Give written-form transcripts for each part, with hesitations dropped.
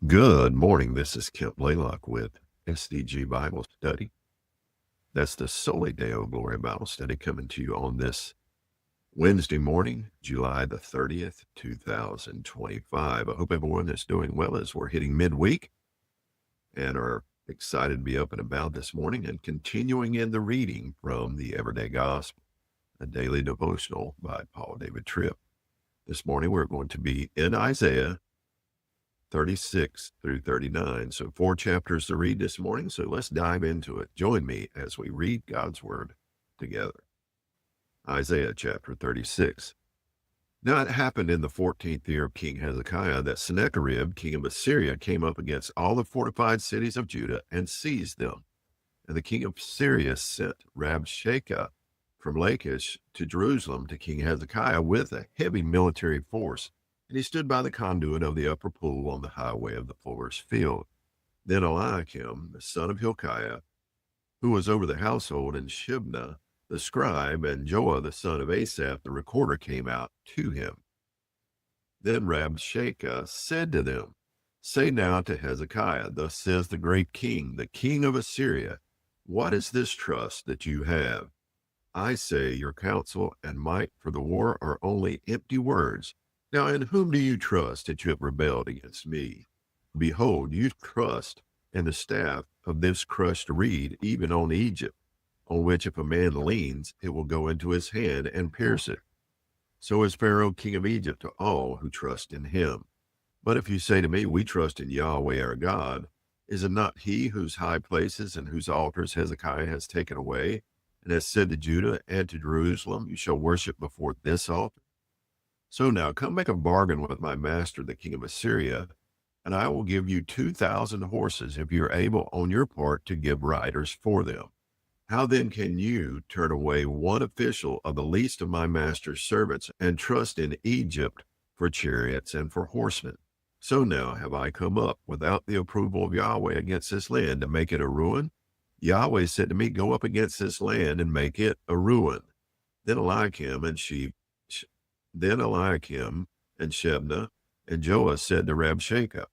Good morning. This is Kent Blaylock with SDG Bible Study. That's the SOLI DEO GLORIA Bible Study coming to you on this Wednesday morning, July the 30th, 2025. I hope everyone is doing well as we're hitting midweek and are excited to be up and about this morning and continuing in the reading from the Everyday Gospel, a daily devotional by Paul David Tripp. This morning we're going to be in Isaiah 36 through 39. So 4 chapters to read this morning. So let's dive into it. Join me as we read God's word together. Isaiah chapter 36. Now it happened in the 14th year of King Hezekiah that Sennacherib, king of Assyria, came up against all the fortified cities of Judah and seized them. And the king of Syria sent Rabshakeh from Lachish to Jerusalem to King Hezekiah with a heavy military force. And he stood by the conduit of the upper pool on the highway of the fuller's field. Then Eliakim, the son of Hilkiah, who was over the household, and Shebna, the scribe, and Joah, the son of Asaph, the recorder, came out to him. Then Rabshakeh said to them, Say now to Hezekiah, Thus says the great king, the king of Assyria, What is this trust that you have? I say your counsel and might for the war are only empty words. Now in whom do you trust that you have rebelled against me? Behold, you trust in the staff of this crushed reed, even on Egypt, on which if a man leans, it will go into his hand and pierce it. So is Pharaoh king of Egypt to all who trust in him. But if you say to me, We trust in Yahweh our God, is it not he whose high places and whose altars Hezekiah has taken away, and has said to Judah and to Jerusalem, You shall worship before this altar? So now come make a bargain with my master, the king of Assyria, and I will give you 2,000 horses if you're able on your part to give riders for them. How then can you turn away one official of the least of my master's servants and trust in Egypt for chariots and for horsemen? So now have I come up without the approval of Yahweh against this land to make it a ruin? Yahweh said to me, Go up against this land and make it a ruin. Then Eliakim and Shebna and Joah said to Rabshakeh,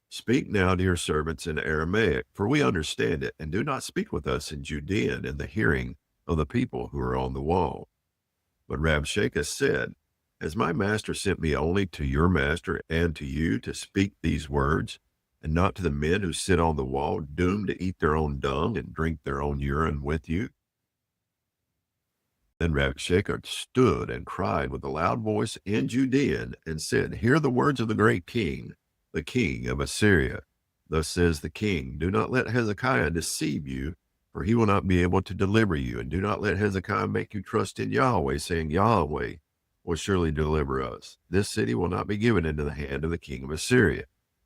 Speak now to your servants in Aramaic, for we understand it, and do not speak with us in Judean in the hearing of the people who are on the wall. But Rabshakeh said, Has my master sent me only to your master and to you to speak these words, and not to the men who sit on the wall, doomed to eat their own dung and drink their own urine with you? Then Rabshakeh stood and cried with a loud voice in Judean and said, Hear the words of the great king, the king of Assyria. Thus says the king, Do not let Hezekiah deceive you, for he will not be able to deliver you. And do not let Hezekiah make you trust in Yahweh, saying, Yahweh will surely deliver us. This city will not be given into the hand of the king of Assyria.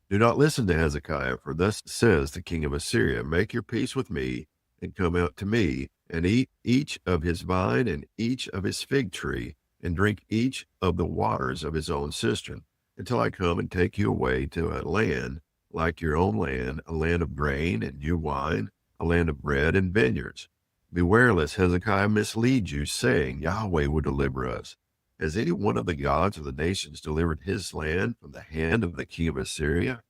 Do not listen to Hezekiah, for thus says the king of Assyria, Make your peace with me, and come out to me, and eat each of his vine and each of his fig tree, and drink each of the waters of his own cistern, until I come and take you away to a land like your own land, a land of grain and new wine, a land of bread and vineyards. Beware lest Hezekiah mislead you, saying, Yahweh will deliver us. Has any one of the gods of the nations delivered his land from the hand of the king of Assyria?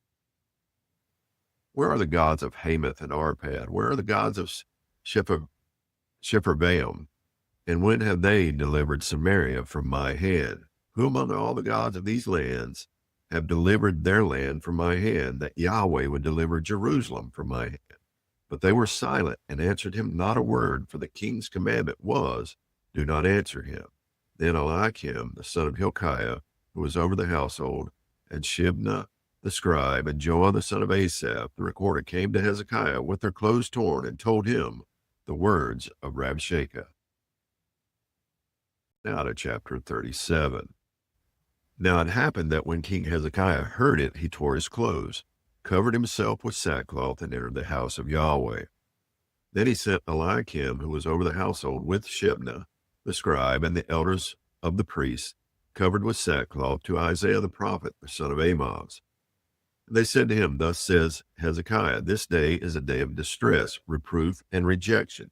Where are the gods of Hamath and Arpad? Where are the gods of Shepherbaim? And when have they delivered Samaria from my hand? Who among all the gods of these lands have delivered their land from my hand, that Yahweh would deliver Jerusalem from my hand? But they were silent and answered him not a word, for the king's commandment was, Do not answer him. Then Eliakim, the son of Hilkiah, who was over the household, and Shebna, the scribe, and Joah, the son of Asaph, the recorder, came to Hezekiah with their clothes torn and told him the words of Rabshakeh. Now to chapter 37. Now it happened that when King Hezekiah heard it, he tore his clothes, covered himself with sackcloth, and entered the house of Yahweh. Then he sent Eliakim, who was over the household, with Shebna, the scribe, and the elders of the priests, covered with sackcloth, to Isaiah the prophet, the son of Amoz. They said to him, Thus says Hezekiah, This day is a day of distress, reproof, and rejection.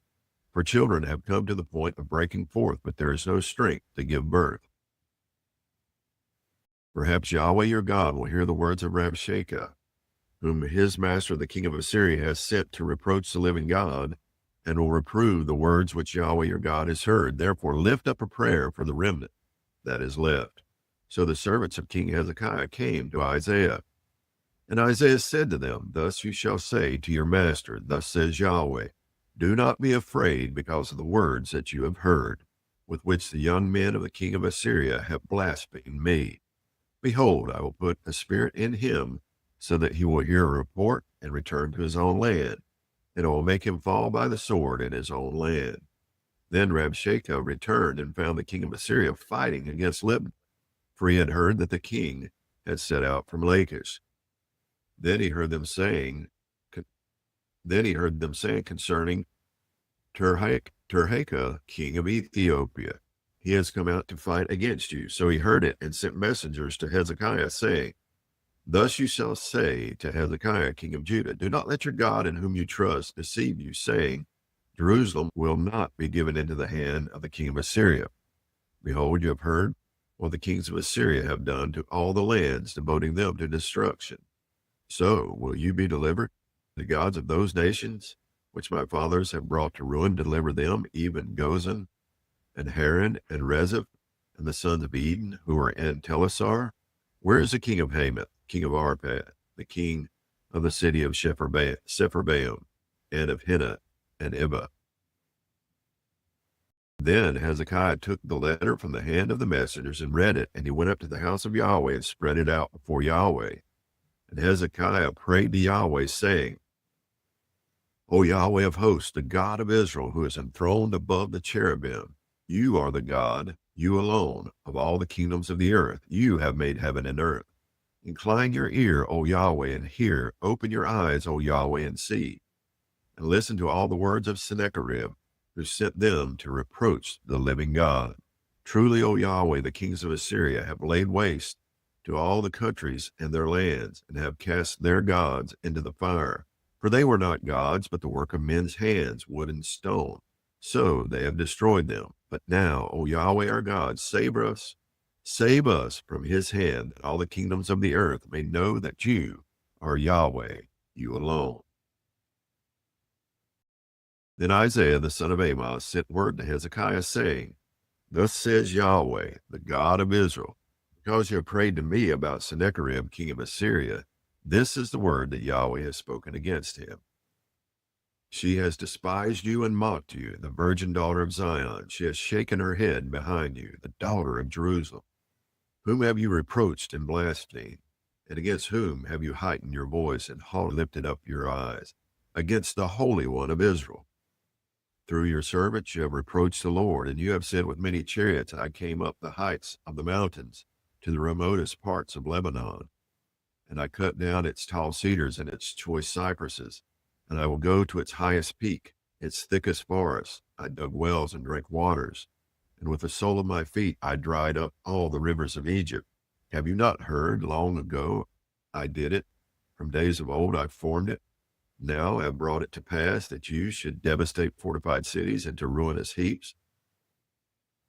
For children have come to the point of breaking forth, but there is no strength to give birth. Perhaps Yahweh your God will hear the words of Rabshakeh. whom his master, the king of Assyria, has sent to reproach the living God, and will reprove the words which Yahweh your God has heard. Therefore lift up a prayer for the remnant that is left. So the servants of King Hezekiah came to Isaiah, and Isaiah said to them, Thus you shall say to your master, Thus says Yahweh, Do not be afraid because of the words that you have heard, with which the young men of the king of Assyria have blasphemed me. Behold, I will put a spirit in him, so that he will hear a report and return to his own land, and I will make him fall by the sword in his own land. Then Rabshakeh returned and found the king of Assyria fighting against Libnah, for he had heard that the king had set out from Lachish. Then he heard them saying concerning Tirhakah, king of Ethiopia, He has come out to fight against you. So he heard it and sent messengers to Hezekiah, saying, Thus you shall say to Hezekiah, king of Judah, Do not let your God in whom you trust deceive you, saying, Jerusalem will not be given into the hand of the king of Assyria. Behold, you have heard what the kings of Assyria have done to all the lands, devoting them to destruction. So will you be delivered? The gods of those nations, which my fathers have brought to ruin, deliver them, even Gozan, and Haran, and Rezeph, and the sons of Eden, who are in Telassar? Where is the king of Hamath, king of Arpad, the king of the city of Sepharvaim, and of Hena and Ibba? Then Hezekiah took the letter from the hand of the messengers and read it, and he went up to the house of Yahweh and spread it out before Yahweh. And Hezekiah prayed to Yahweh, saying, O Yahweh of hosts, the God of Israel, who is enthroned above the cherubim, you are the God, you alone, of all the kingdoms of the earth. You have made heaven and earth. Incline your ear, O Yahweh, and hear. Open your eyes, O Yahweh, and see. And listen to all the words of Sennacherib, who sent them to reproach the living God. Truly, O Yahweh, the kings of Assyria have laid waste to all the countries and their lands, and have cast their gods into the fire. For they were not gods, but the work of men's hands, wood and stone. So they have destroyed them. But now, O Yahweh our God, save us from his hand, that all the kingdoms of the earth may know that you are Yahweh, you alone. Then Isaiah the son of Amoz sent word to Hezekiah, saying, Thus says Yahweh, the God of Israel, because you have prayed to me about Sennacherib, king of Assyria, this is the word that Yahweh has spoken against him. She has despised you and mocked you, the virgin daughter of Zion. She has shaken her head behind you, the daughter of Jerusalem. Whom have you reproached and blasphemed? And against whom have you heightened your voice and haughtily lifted up your eyes? Against the Holy One of Israel. Through your servants you have reproached the Lord, and you have said, With many chariots I came up the heights of the mountains to the remotest parts of Lebanon. And I cut down its tall cedars and its choice cypresses, and I will go to its highest peak, its thickest forest. I dug wells and drank waters, and with the sole of my feet I dried up all the rivers of Egypt. Have you not heard? Long ago I did it. From days of old I formed it. Now I have brought it to pass that you should devastate fortified cities into ruinous heaps.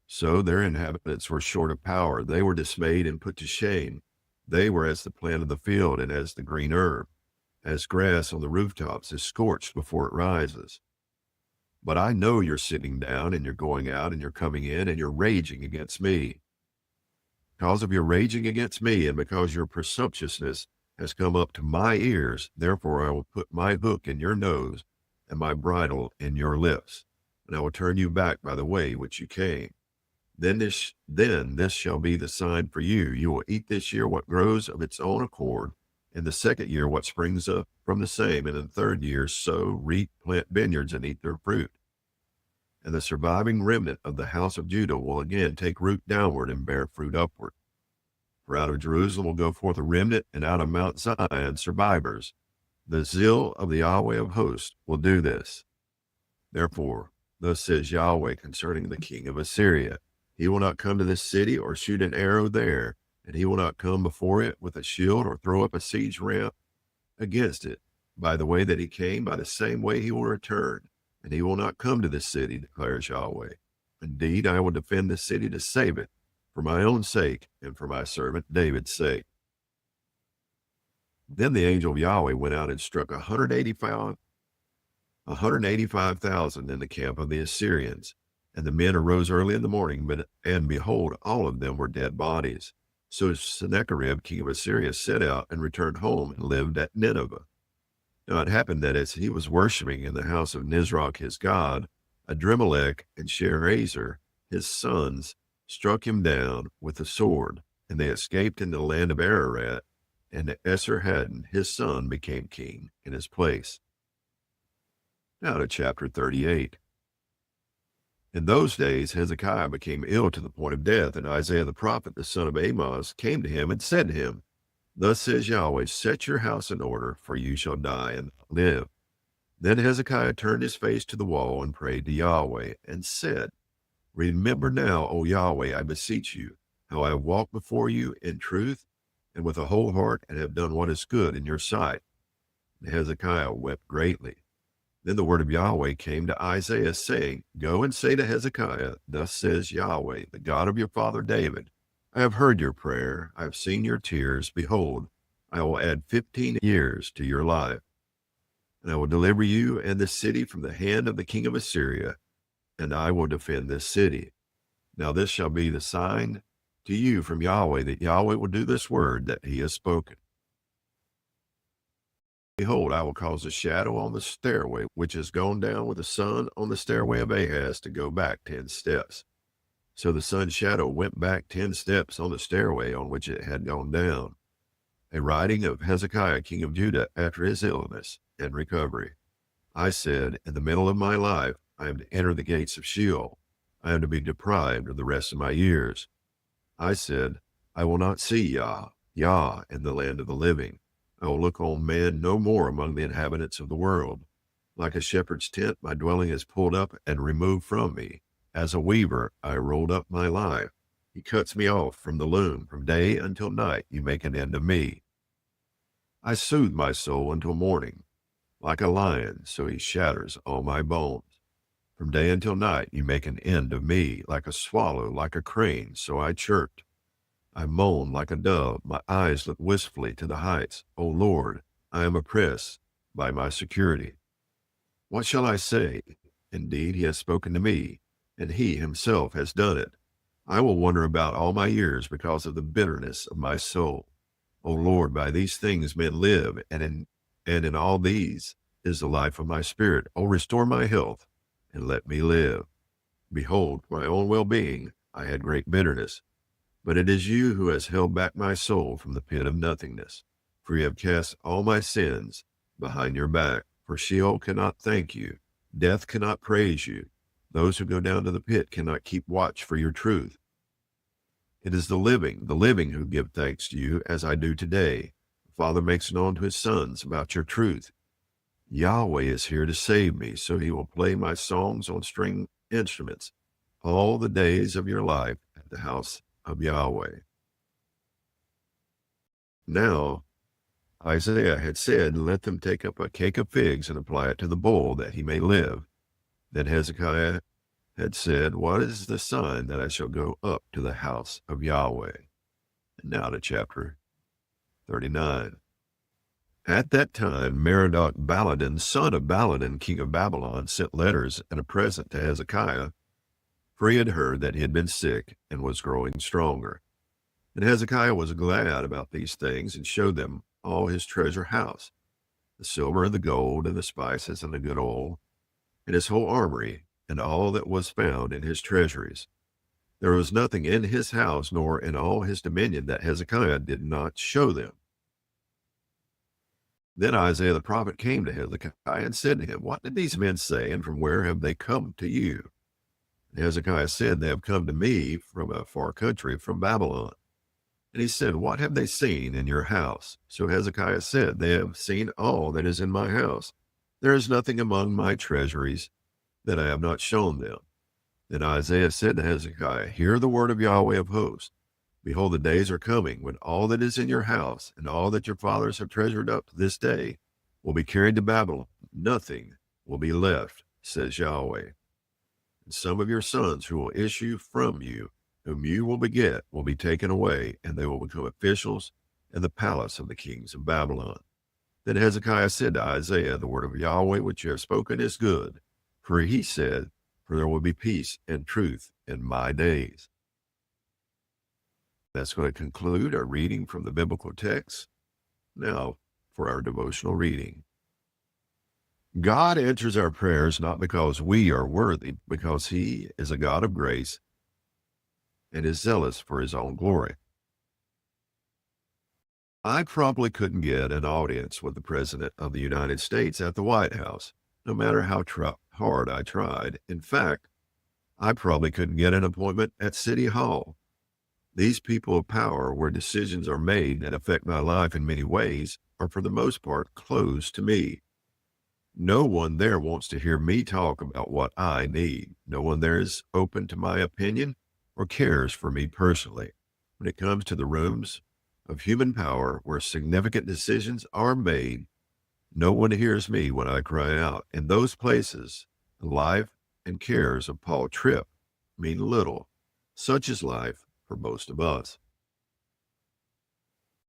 So their inhabitants were short of power. They were dismayed and put to shame. They were as the plant of the field and as the green herb, as grass on the rooftops is scorched before it rises. But I know you're sitting down and you're going out and you're coming in and you're raging against me. Because of your raging against me and because your presumptuousness has come up to my ears, therefore I will put my hook in your nose and my bridle in your lips, and I will turn you back by the way which you came. Then this shall be the sign for you. You will eat this year what grows of its own accord, in the second year what springs up from the same, and in the third year sow, reap, plant vineyards, and eat their fruit. And the surviving remnant of the house of Judah will again take root downward and bear fruit upward. For out of Jerusalem will go forth a remnant, and out of Mount Zion survivors. The zeal of the Yahweh of hosts will do this. Therefore, thus says Yahweh concerning the king of Assyria, He will not come to this city or shoot an arrow there, and he will not come before it with a shield or throw up a siege ramp against it. By the way that he came, by the same way he will return, and he will not come to this city, declares Yahweh. Indeed, I will defend this city to save it, for my own sake and for my servant David's sake. Then the angel of Yahweh went out and struck 185,000 in the camp of the Assyrians. And the men arose early in the morning, and behold, all of them were dead bodies. So Sennacherib, king of Assyria, set out and returned home and lived at Nineveh. Now it happened that as he was worshiping in the house of Nisroch his god, Adremelech and Sharezer, his sons, struck him down with a sword, and they escaped into the land of Ararat, and Esarhaddon his son became king in his place. Now to chapter 38. In those days Hezekiah became ill to the point of death, and Isaiah the prophet, the son of Amoz, came to him and said to him, Thus says Yahweh, set your house in order, for you shall die and not live. Then Hezekiah turned his face to the wall and prayed to Yahweh, and said, Remember now, O Yahweh, I beseech you, how I have walked before you in truth and with a whole heart, and have done what is good in your sight. And Hezekiah wept greatly. Then the word of Yahweh came to Isaiah, saying, Go and say to Hezekiah, Thus says Yahweh, the God of your father David, I have heard your prayer, I have seen your tears. Behold, I will add 15 years to your life, and I will deliver you and this city from the hand of the king of Assyria, and I will defend this city. Now this shall be the sign to you from Yahweh, that Yahweh will do this word that he has spoken. Behold, I will cause a shadow on the stairway, which has gone down with the sun on the stairway of Ahaz, to go back 10 steps. So the sun's shadow went back 10 steps on the stairway on which it had gone down. A writing of Hezekiah, king of Judah, after his illness and recovery. I said, in the middle of my life, I am to enter the gates of Sheol. I am to be deprived of the rest of my years. I said, I will not see Yah, in the land of the living. I will look on man no more among the inhabitants of the world. Like a shepherd's tent, my dwelling is pulled up and removed from me. As a weaver, I rolled up my life. He cuts me off from the loom. From day until night, you make an end of me. I soothe my soul until morning. Like a lion, so he shatters all my bones. From day until night, you make an end of me. Like a swallow, like a crane, so I chirped. I moan like a dove. My eyes look wistfully to the heights. O Lord, I am oppressed by my security. What shall I say? Indeed, he has spoken to me, and he himself has done it. I will wander about all my years because of the bitterness of my soul. O Lord, by these things men live, and in all these is the life of my spirit. O restore my health, and let me live. Behold, for my own well-being, I had great bitterness. But it is you who has held back my soul from the pit of nothingness. For you have cast all my sins behind your back. For Sheol cannot thank you. Death cannot praise you. Those who go down to the pit cannot keep watch for your truth. It is the living who give thanks to you, as I do today. The Father makes known to his sons about your truth. Yahweh is here to save me, so he will play my songs on string instruments all the days of your life at the house of Yahweh. Now, Isaiah had said, Let them take up a cake of figs and apply it to the bull, that he may live. Then Hezekiah had said, What is the sign that I shall go up to the house of Yahweh? And now to chapter 39. At that time, Merodach Baladan, son of Baladan, king of Babylon, sent letters and a present to Hezekiah, for he had heard that he had been sick and was growing stronger. And Hezekiah was glad about these things, and showed them all his treasure house, the silver and the gold and the spices and the good oil, and his whole armory, and all that was found in his treasuries. There was nothing in his house nor in all his dominion that Hezekiah did not show them. Then Isaiah the prophet came to Hezekiah and said to him, What did these men say, and from where have they come to you? And Hezekiah said, They have come to me from a far country, from Babylon. And he said, What have they seen in your house? So Hezekiah said, They have seen all that is in my house. There is nothing among my treasuries that I have not shown them. Then Isaiah said to Hezekiah, Hear the word of Yahweh of hosts. Behold, the days are coming when all that is in your house and all that your fathers have treasured up to this day will be carried to Babylon. Nothing will be left, says Yahweh. And some of your sons who will issue from you, whom you will beget, will be taken away, and they will become officials and the palace of the kings of Babylon. Then Hezekiah said to Isaiah, the word of Yahweh which you have spoken is good. For he said, for there will be peace and truth in my days. That's going to conclude our reading from the biblical text. Now for our devotional reading. God answers our prayers not because we are worthy, because he is a God of grace and is zealous for his own glory. I probably couldn't get an audience with the President of the United States at the White House, no matter how hard I tried. In fact, I probably couldn't get an appointment at City Hall. These people of power, where decisions are made that affect my life in many ways, are for the most part closed to me. No one there wants to hear me talk about what I need. No one there is open to my opinion or cares for me personally. When it comes to the rooms of human power where significant decisions are made, no one hears me when I cry out. In those places, the life and cares of Paul Tripp mean little. Such is life for most of us.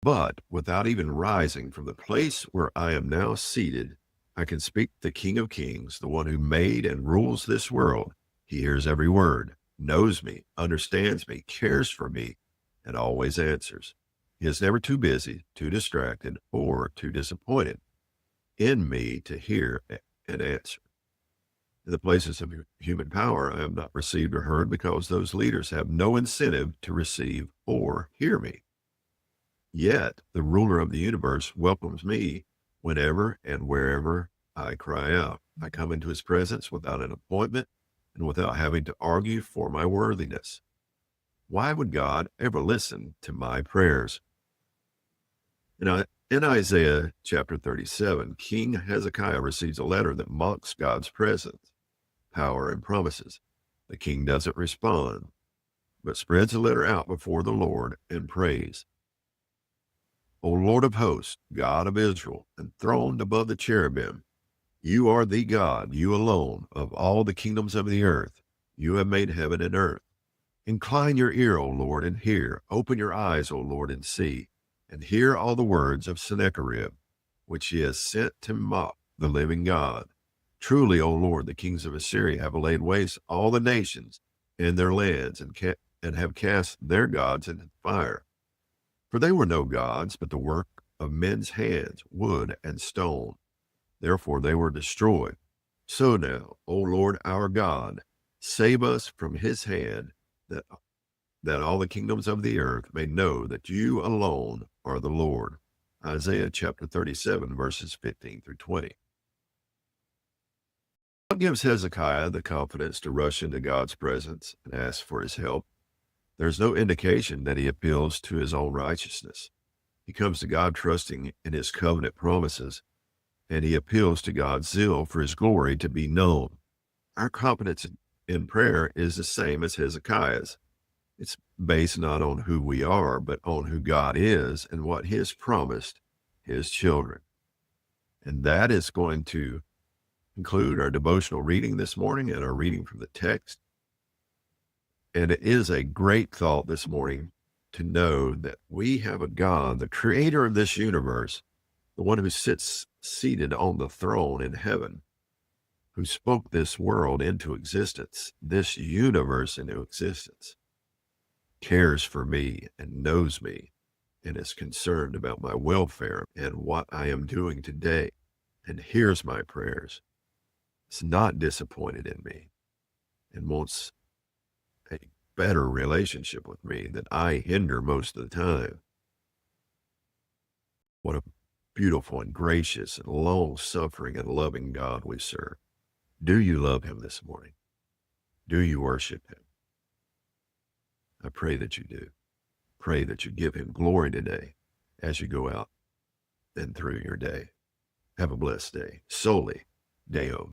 But without even rising from the place where I am now seated, I can speak the King of Kings, the one who made and rules this world. He hears every word, knows me, understands me, cares for me, and always answers. He is never too busy, too distracted, or too disappointed in me to hear and answer. In the places of human power, I am not received or heard because those leaders have no incentive to receive or hear me. Yet the ruler of the universe welcomes me whenever and wherever I cry out. I come into his presence without an appointment and without having to argue for my worthiness. Why would God ever listen to my prayers? In Isaiah chapter 37, King Hezekiah receives a letter that mocks God's presence, power, and promises. The king doesn't respond, but spreads the letter out before the Lord and prays. O Lord of hosts, God of Israel, enthroned above the cherubim, you are the God, you alone, of all the kingdoms of the earth. You have made heaven and earth. Incline your ear, O Lord, and hear. Open your eyes, O Lord, and see. And hear all the words of Sennacherib, which he has sent to mock the living God. Truly, O Lord, the kings of Assyria have laid waste all the nations and their lands, and have cast their gods into fire. For they were no gods, but the work of men's hands, wood and stone. Therefore they were destroyed. So now, O Lord our God, save us from his hand, that all the kingdoms of the earth may know that you alone are the Lord. Isaiah chapter 37, verses 15 through 20. What gives Hezekiah the confidence to rush into God's presence and ask for his help? There's no indication that he appeals to his own righteousness. He comes to God trusting in his covenant promises, and he appeals to God's zeal for his glory to be known. Our confidence in prayer is the same as Hezekiah's. It's based not on who we are, but on who God is and what he has promised his children. And that is going to conclude our devotional reading this morning and our reading from the text. And it is a great thought this morning to know that we have a God, the creator of this universe, the one who sits seated on the throne in heaven, who spoke this world into existence, this universe into existence, cares for me and knows me and is concerned about my welfare and what I am doing today and hears my prayers. Is not disappointed in me and wants a better relationship with me that I hinder most of the time. What a beautiful and gracious and long-suffering and loving God we serve. Do you love him this morning? Do you worship him? I pray that you do. Pray that you give him glory today as you go out and through your day. Have a blessed day. Soli Deo